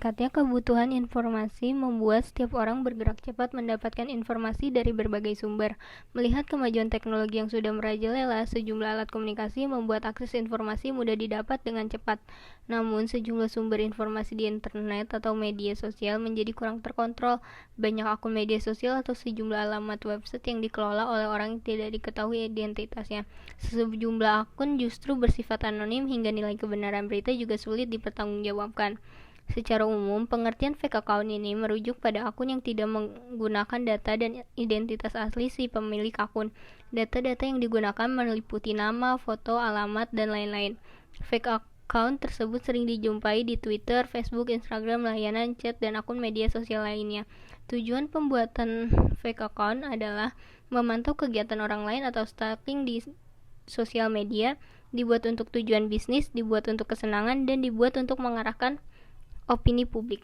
Meningkatnya kebutuhan informasi membuat setiap orang bergerak cepat mendapatkan informasi dari berbagai sumber. Melihat kemajuan teknologi yang sudah merajalela, sejumlah alat komunikasi membuat akses informasi mudah didapat dengan cepat. Namun, sejumlah sumber informasi di internet atau media sosial menjadi kurang terkontrol. Banyak akun media sosial atau sejumlah alamat website yang dikelola oleh orang yang tidak diketahui identitasnya. Sejumlah akun justru bersifat anonim hingga nilai kebenaran berita juga sulit dipertanggungjawabkan. Secara umum, pengertian fake account ini merujuk pada akun yang tidak menggunakan data dan identitas asli si pemilik akun. Data-data yang digunakan meliputi nama, foto, alamat, dan lain-lain. Fake account tersebut sering dijumpai di Twitter, Facebook, Instagram, layanan chat, dan akun media sosial lainnya. Tujuan pembuatan fake account adalah memantau kegiatan orang lain atau stalking di sosial media, dibuat untuk tujuan bisnis, dibuat untuk kesenangan, dan dibuat untuk mengarahkan opini publik.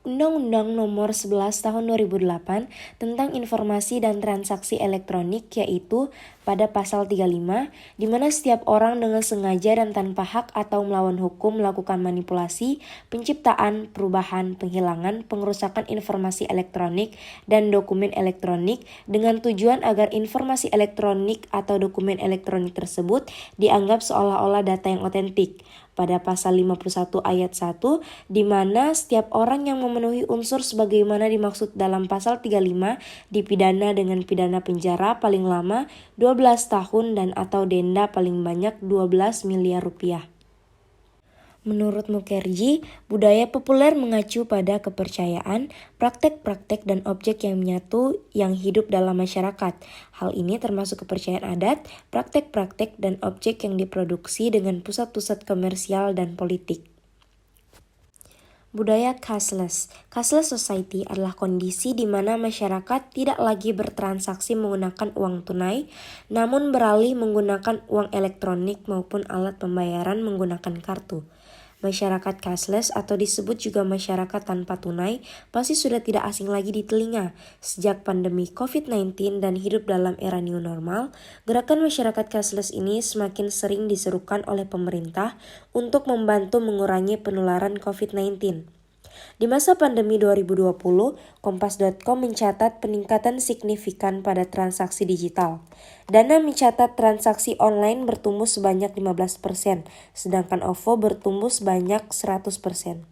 Undang-Undang Nomor 11 Tahun 2008 tentang Informasi dan Transaksi Elektronik, yaitu pada pasal 35, di mana setiap orang dengan sengaja dan tanpa hak atau melawan hukum melakukan manipulasi, penciptaan, perubahan, penghilangan, pengerusakan informasi elektronik dan dokumen elektronik dengan tujuan agar informasi elektronik atau dokumen elektronik tersebut dianggap seolah-olah data yang otentik. Pada pasal 51 ayat 1, di mana setiap orang yang memenuhi unsur sebagaimana dimaksud dalam pasal 35 dipidana dengan pidana penjara paling lama 12 tahun dan atau denda paling banyak 12 miliar rupiah. Menurut Mukherjee, budaya populer mengacu pada kepercayaan, praktek-praktek dan objek yang menyatu yang hidup dalam masyarakat. Hal ini termasuk kepercayaan adat, praktek-praktek dan objek yang diproduksi dengan pusat-pusat komersial dan politik. Budaya cashless. Cashless society adalah kondisi di mana masyarakat tidak lagi bertransaksi menggunakan uang tunai, namun beralih menggunakan uang elektronik maupun alat pembayaran menggunakan kartu. Masyarakat cashless atau disebut juga masyarakat tanpa tunai pasti sudah tidak asing lagi di telinga. Sejak pandemi COVID-19 dan hidup dalam era new normal, gerakan masyarakat cashless ini semakin sering diserukan oleh pemerintah untuk membantu mengurangi penularan COVID-19. Di masa pandemi 2020, Kompas.com mencatat peningkatan signifikan pada transaksi digital. Dana mencatat transaksi online bertumbuh sebanyak 15%, sedangkan OVO bertumbuh sebanyak 100%.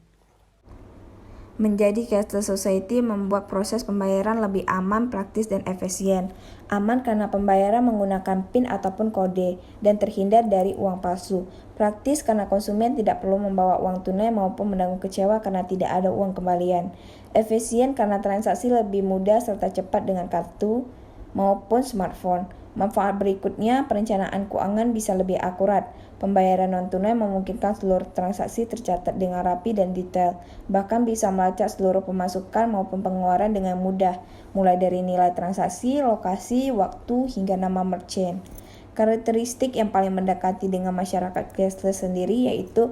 Menjadi cashless society membuat proses pembayaran lebih aman, praktis, dan efisien. Aman karena pembayaran menggunakan PIN ataupun kode, dan terhindar dari uang palsu. Praktis karena konsumen tidak perlu membawa uang tunai maupun menanggung kecewa karena tidak ada uang kembalian. Efisien karena transaksi lebih mudah serta cepat dengan kartu maupun smartphone. Manfaat berikutnya, perencanaan keuangan bisa lebih akurat. Pembayaran non-tunai memungkinkan seluruh transaksi tercatat dengan rapi dan detail, bahkan bisa melacak seluruh pemasukan maupun pengeluaran dengan mudah, mulai dari nilai transaksi, lokasi, waktu, hingga nama merchant. Karakteristik yang paling mendekati dengan masyarakat cashless sendiri yaitu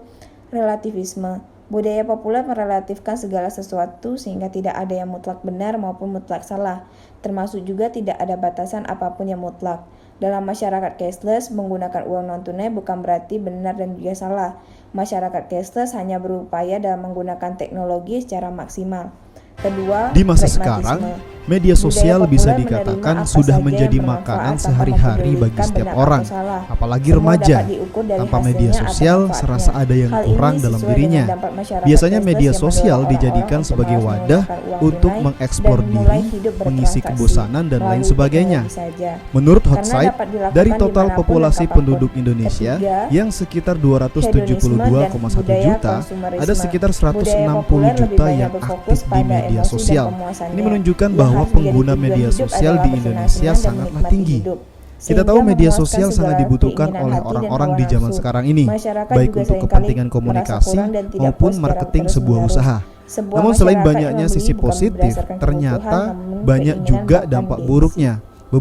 relativisme. Budaya populer merelatifkan segala sesuatu sehingga tidak ada yang mutlak benar maupun mutlak salah, termasuk juga tidak ada batasan apapun yang mutlak. Dalam masyarakat cashless, menggunakan uang non-tunai bukan berarti benar dan juga salah. Masyarakat cashless hanya berupaya dalam menggunakan teknologi secara maksimal. Kedua, di masa sekarang, media sosial bisa dikatakan sudah menjadi makanan sehari-hari bagi setiap orang, apalagi remaja. Tanpa media sosial, serasa ada yang kurang dalam dirinya. Biasanya media sosial dijadikan sebagai wadah untuk mengeksplor diri, mengisi kebosanan, dan lain sebagainya. Menurut Hotsite, dari total populasi penduduk Indonesia yang sekitar 272,1 juta, ada sekitar 160 juta yang aktif di media sosial. Ini menunjukkan bahwa pengguna media sosial di Indonesia sangatlah tinggi. Kita tahu media sosial sangat dibutuhkan oleh orang-orang di zaman sekarang ini, baik untuk kepentingan komunikasi maupun marketing sebuah usaha. Namun selain banyaknya sisi positif, ternyata banyak juga dampak buruknya.